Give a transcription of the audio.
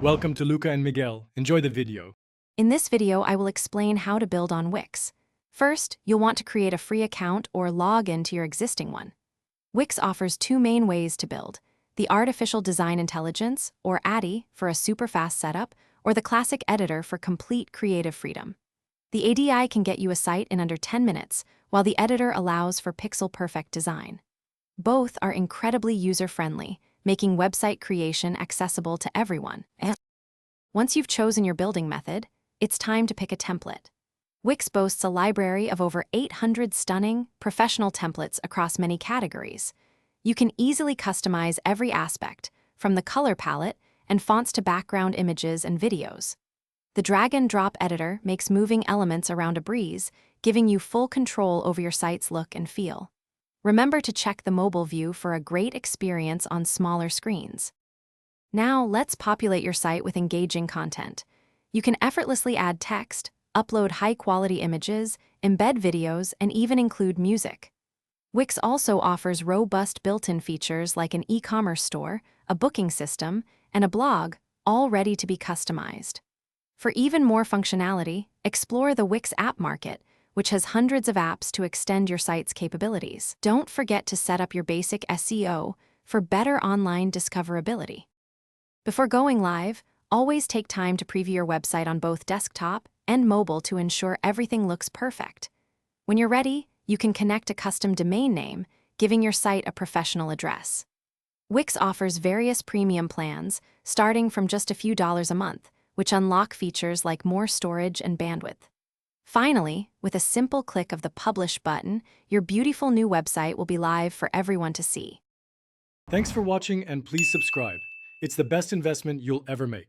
Welcome to Luca and Miguel. Enjoy the video. In this video, I will explain how to build on Wix. First, you'll want to create a free account or log into your existing one. Wix offers two main ways to build: the Artificial Design Intelligence, or ADI, for a super fast setup, or the Classic Editor for complete creative freedom. The ADI can get you a site in under 10 minutes, while the editor allows for pixel-perfect design. Both are incredibly user-friendly, making website creation accessible to everyone. Once you've chosen your building method, it's time to pick a template. Wix boasts a library of over 800 stunning, professional templates across many categories. You can easily customize every aspect, from the color palette and fonts to background images and videos. The drag-and-drop editor makes moving elements around a breeze, giving you full control over your site's look and feel. Remember to check the mobile view for a great experience on smaller screens. Now, let's populate your site with engaging content. You can effortlessly add text, upload high-quality images, embed videos, and even include music. Wix also offers robust built-in features like an e-commerce store, a booking system, and a blog, all ready to be customized. For even more functionality, explore the Wix App Market, which has hundreds of apps to extend your site's capabilities. Don't forget to set up your basic SEO for better online discoverability. Before going live, always take time to preview your website on both desktop and mobile to ensure everything looks perfect. When you're ready, you can connect a custom domain name, giving your site a professional address. Wix offers various premium plans, starting from just a few dollars a month, which unlock features like more storage and bandwidth. Finally, with a simple click of the Publish button, your beautiful new website will be live for everyone to see. Thanks for watching and please subscribe. It's the best investment you'll ever make.